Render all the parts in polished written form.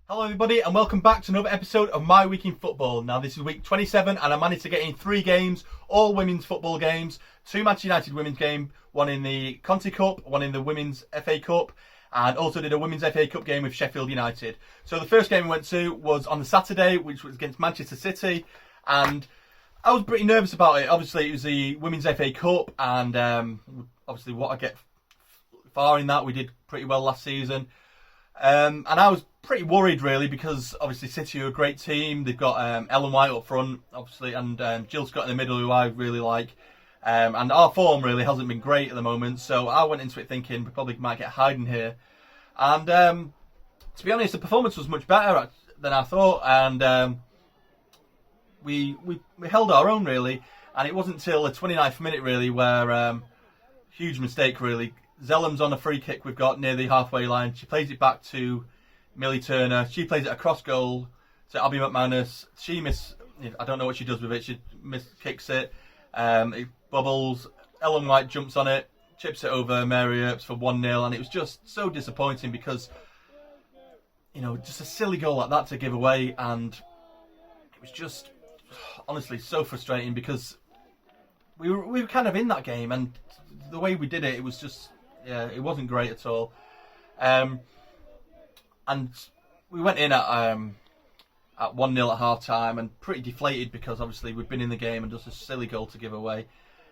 Hello everybody and welcome back to another episode of My Week in Football. Now this is week 27 and I managed to get in 3 games, all women's football games, 2 Manchester United women's games, one in the Conti Cup, one in the Women's FA Cup, and also did a Women's FA Cup game with Sheffield United. So the first game we went to was on the Saturday, which was against Manchester City, and I was pretty nervous about it. Obviously it was the Women's FA Cup and obviously what I get far in that, we did pretty well last season. And I was pretty worried really because obviously City are a great team. They've got Ellen White up front, obviously, and Jill Scott in the middle, who I really like. And our form really hasn't been great at the moment, so I went into it thinking we probably might get hiding here. And to be honest, the performance was much better than I thought, and we held our own really. And it wasn't till the 29th minute really where huge mistake really. Zellam's on a free kick we've got near the halfway line. She plays it back to Millie Turner. She plays it across goal to Abby McManus. I don't know what she does with it. She kicks it. It bubbles. Ellen White jumps on it, chips it over Mary Earps for 1-0, and it was just so disappointing because, just a silly goal like that to give away, and it was just honestly so frustrating because we were kind of in that game, and the way we did it, it was just, it wasn't great at all. And we went in at 1-0 at half time and pretty deflated because obviously we'd been in the game and just a silly goal to give away.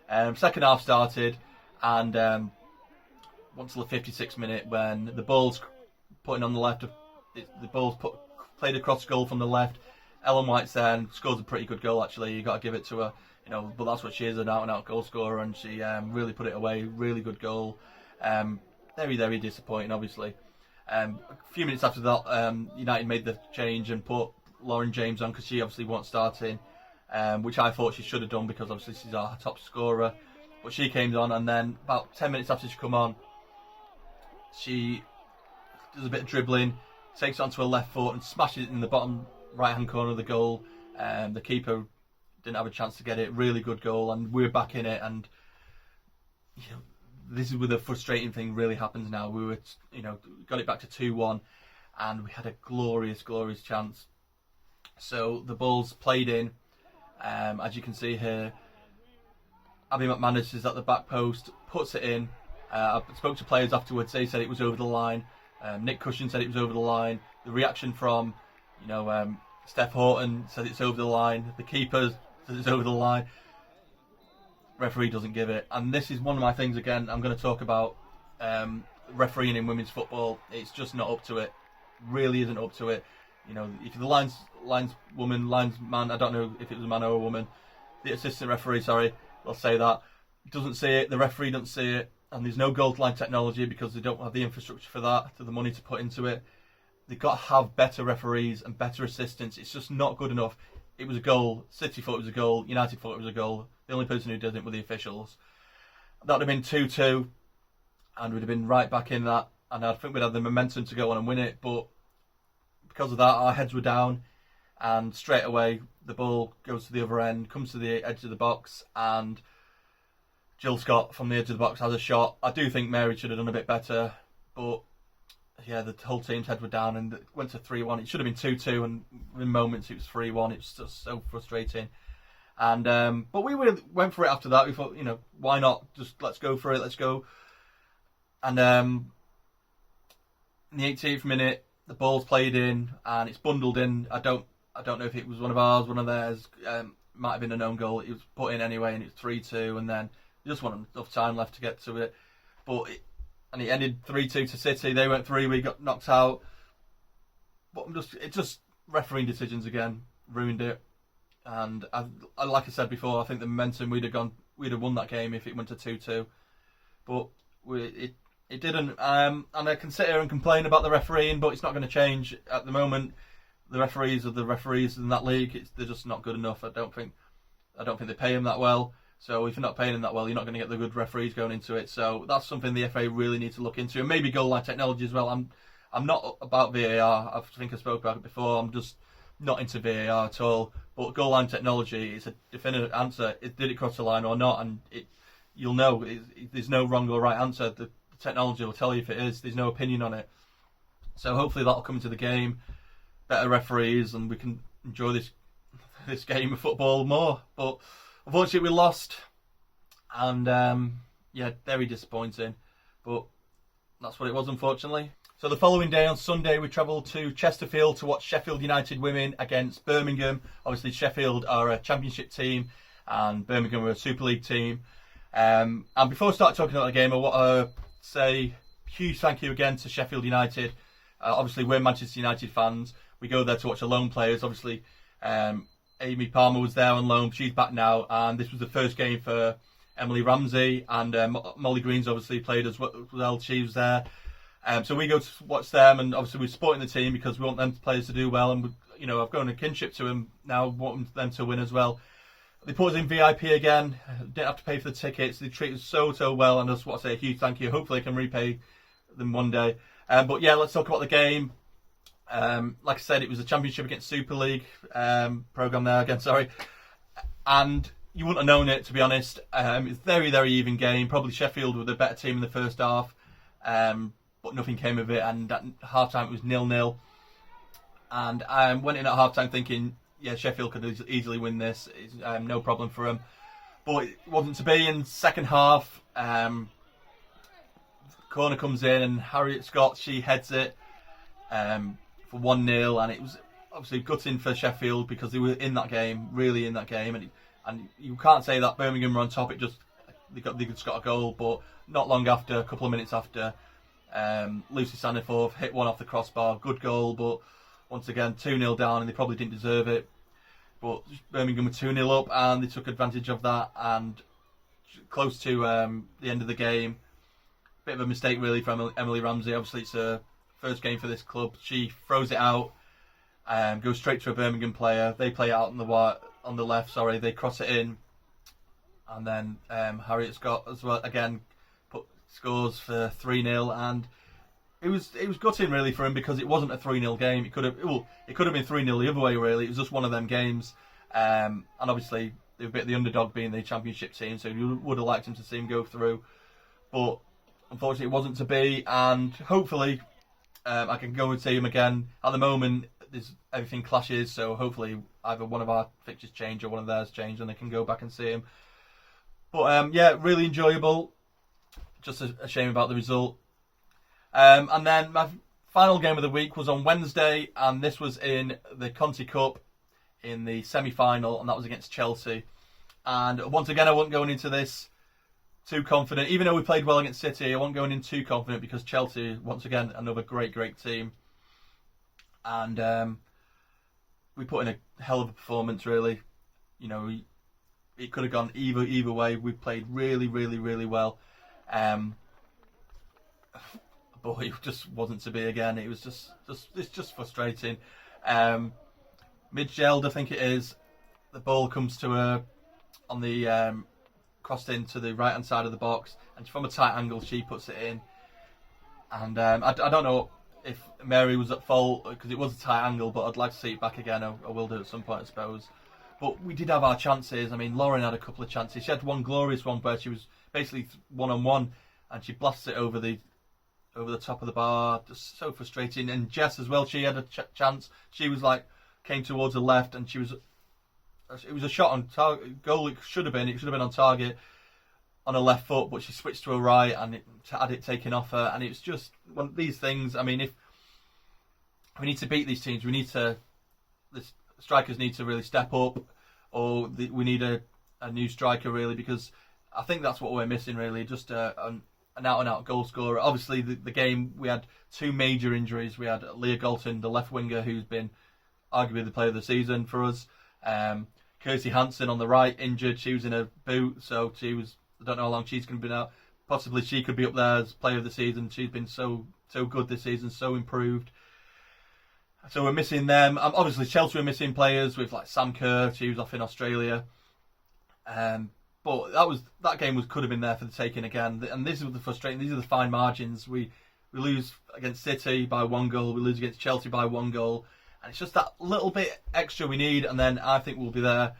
Second half started, and once till the 56th minute when the ball's putting on the left, the ball's played across goal from the left. Ellen White's there and scores a pretty good goal actually. You got to give it to her. But that's what she is, an out-and-out goal scorer, and she really put it away. Really good goal. Very, very disappointing, obviously. A few minutes after that, United made the change and put Lauren James on because she obviously wasn't starting, which I thought she should have done because obviously she's our top scorer. But she came on, and then about 10 minutes after she come on, she does a bit of dribbling, takes it onto her left foot and smashes it in the bottom right-hand corner of the goal. The keeper didn't have a chance to get it. Really good goal, and we're back in it. And this is where the frustrating thing really happens now. We were, got it back to 2-1, and we had a glorious, glorious chance. So the ball's played in, as you can see here. Abby McManus is at the back post, puts it in. I spoke to players afterwards. They said it was over the line. Nick Cushion said it was over the line. The reaction from, Steph Horton said it's over the line. The keeper says it's over the line. Referee doesn't give it. And this is one of my things, again, I'm going to talk about refereeing in women's football. It's just not up to it. Really isn't up to it. If the lineswoman, linesman, I don't know if it was a man or a woman, the assistant referee, sorry, I'll say that, doesn't see it, the referee doesn't see it, and there's no goal line technology because they don't have the infrastructure for that, to the money to put into it. They've got to have better referees and better assistants. It's just not good enough. It was a goal. City thought it was a goal. United thought it was a goal. The only person who did it were the officials. That would have been 2-2, and we'd have been right back in that, and I think we'd have the momentum to go on and win it, but because of that, our heads were down, and straight away, the ball goes to the other end, comes to the edge of the box, and Jill Scott from the edge of the box has a shot. I do think Mary should have done a bit better, but the whole team's heads were down and it went to 3-1. It should have been 2-2, and in moments it was 3-1. It was just so frustrating. And but we went for it after that. We thought, why not? Just let's go for it. Let's go. And in the 18th minute, the ball's played in and it's bundled in. I don't know if it was one of ours, one of theirs. Might have been an own goal. It was put in anyway, and it's 3-2. And then just wasn't enough time left to get to it. But it ended 3-2 to City. They went 3. We got knocked out. But it's just refereeing decisions again ruined it. And like I said before, I think the momentum we'd have won that game if it went to 2-2. But it didn't. And I can sit here and complain about the refereeing, but it's not going to change at the moment. The referees are the referees in that league. They're just not good enough. I don't think they pay them that well. So if you're not paying them that well, you're not going to get the good referees going into it. So that's something the FA really needs to look into, and maybe goal line technology as well. I'm not about VAR. I think I spoke about it before. I'm just not into VAR at all. But goal line technology is a definitive answer. Did it cross the line or not? And you'll know. There's no wrong or right answer. The technology will tell you if it is. There's no opinion on it. So hopefully that'll come into the game. better referees, and we can enjoy this game of football more. But unfortunately, we lost, and very disappointing. But that's what it was, unfortunately. So the following day, on Sunday, we travelled to Chesterfield to watch Sheffield United women against Birmingham. Obviously, Sheffield are a Championship team and Birmingham are a Super League team. And before I start talking about the game, I want to say a huge thank you again to Sheffield United. Obviously, we're Manchester United fans. We go there to watch the loan players. Obviously, Amy Palmer was there on loan. She's back now. And this was the first game for Emily Ramsey. And Molly Green's obviously played as well. She was there. So we go to watch them, and obviously we're supporting the team because we want them players to do well, and I've got a kinship to them now, want them to win as well. They put us in VIP again, didn't have to pay for the tickets, they treat us so well, and I just want to say a huge thank you. Hopefully I can repay them one day. But yeah, let's talk about the game. Like I said, it was a Championship against Super League programme there again, sorry. And you wouldn't have known it, to be honest. It's a very, very even game. Probably Sheffield were the better team in the first half. But nothing came of it, and at half-time it was 0-0. And I went in at half-time thinking, yeah, Sheffield could easily win this. It's no problem for them. But it wasn't to be. In second half, corner comes in, and Harriet Scott, she heads it for 1-0, and it was obviously gutting for Sheffield because they were in that game, really in that game, and you can't say that Birmingham were on top. They just got a goal, but not long after, a couple of minutes after, Lucy Saniforth hit one off the crossbar, good goal, but once again 2-0 down, and they probably didn't deserve it. But Birmingham were 2-0 up, and they took advantage of that, and close to the end of the game, bit of a mistake really from Emily Ramsey. Obviously it's her first game for this club. She throws it out, goes straight to a Birmingham player. They play it out on the left, they cross it in, and then Harriet Scott as well again scores for 3-0, and it was gutting really for him because it wasn't a 3-0 game. It could have been 3-0 the other way really. It was just one of them games, and obviously they were a bit the underdog being the Championship team, so you would have liked him to see him go through, but unfortunately it wasn't to be. And hopefully I can go and see him again. At the moment everything clashes, so hopefully either one of our fixtures change or one of theirs change, and they can go back and see him. But yeah, really enjoyable. Just a shame about the result. And then my final game of the week was on Wednesday, and this was in the Conti Cup in the semi final, and that was against Chelsea. And once again, I wasn't going into this too confident. Even though we played well against City, I wasn't going in too confident because Chelsea, once again, another great team. And we put in a hell of a performance, really. It could have gone either way. We played really, really, really well. But it just wasn't to be again. It was it's just frustrating. Midgeld, I think it is. The ball comes to her on the crossed into the right hand side of the box, and from a tight angle she puts it in. And I don't know if Mary was at fault because it was a tight angle, but I'd like to see it back again. I will do at some point, I suppose. But we did have our chances. I mean, Lauren had a couple of chances. She had one glorious one where she was basically one-on-one, and she blasts it over the top of the bar. Just so frustrating. And Jess as well, she had a chance. She was came towards the left, and it was a shot on target goal. It should have been on target on her left foot, but she switched to her right and had it taken off her. And it's just one of these things. I mean, if we need to beat these teams, the strikers need to really step up, or we need a new striker really, because I think that's what we're missing really, just an out-and-out goal scorer. Obviously the game, we had two major injuries. We had Leah Galton, the left winger, who's been arguably the player of the season for us. Kirsty Hansen on the right, injured. She was in a boot, so I don't know how long she's going to be out. Possibly she could be up there as player of the season. She's been so good this season, so improved. So we're missing them. Obviously Chelsea are missing players with Sam Kerr. She was off in Australia. But that game could have been there for the taking again. And this is the frustrating. These are the fine margins. We lose against City by 1 goal. We lose against Chelsea by 1 goal. And it's just that little bit extra we need, and then I think we'll be there.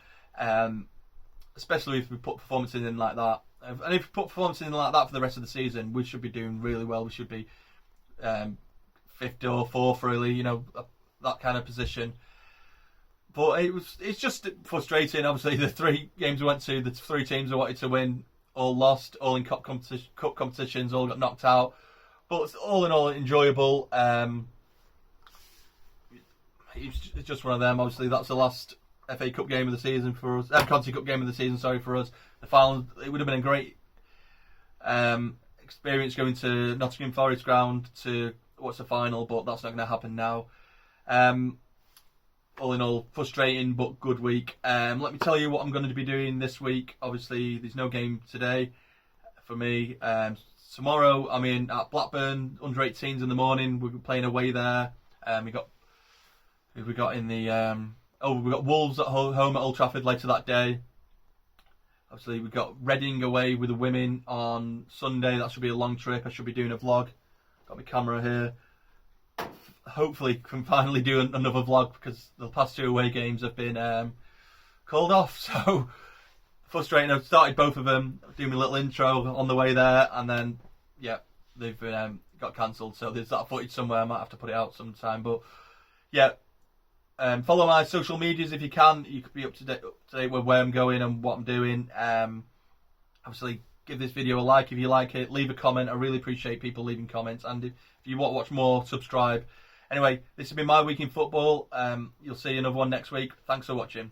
Especially if we put performances in like that. And if we put performances in like that for the rest of the season, we should be doing really well. We should be 5th or 4th, really. that kind of position. But it's just frustrating. Obviously, the 3 games we went to, the 3 teams we wanted to win, all lost, all in cup competitions, all got knocked out. But it's all in all enjoyable. It's just one of them. Obviously, that's the last FA Cup game of the season for us. Conti Cup game of the season, sorry, for us. The final, it would have been a great experience going to Nottingham Forest ground to watch the final, but that's not going to happen now. All in all, frustrating but good week. Let me tell you what I'm going to be doing this week. Obviously, there's no game today for me. Tomorrow, I'm in at Blackburn, under 18s in the morning. We're playing away there. We got in the we got Wolves at home at Old Trafford later that day. Obviously, we've got Reading away with the women on Sunday. That should be a long trip. I should be doing a vlog. Got my camera here. Hopefully, can finally do another vlog because the past 2 away games have been called off. So frustrating. I've started both of them. Doing my little intro on the way there, and then they've got cancelled. So there's that footage somewhere. I might have to put it out sometime. But yeah. Follow my social medias if you can. You could be up to date with where I'm going and what I'm doing. Obviously, give this video a like if you like it. Leave a comment. I really appreciate people leaving comments. And if you want to watch more, subscribe. Anyway, this has been my week in football. You'll see another one next week. Thanks for watching.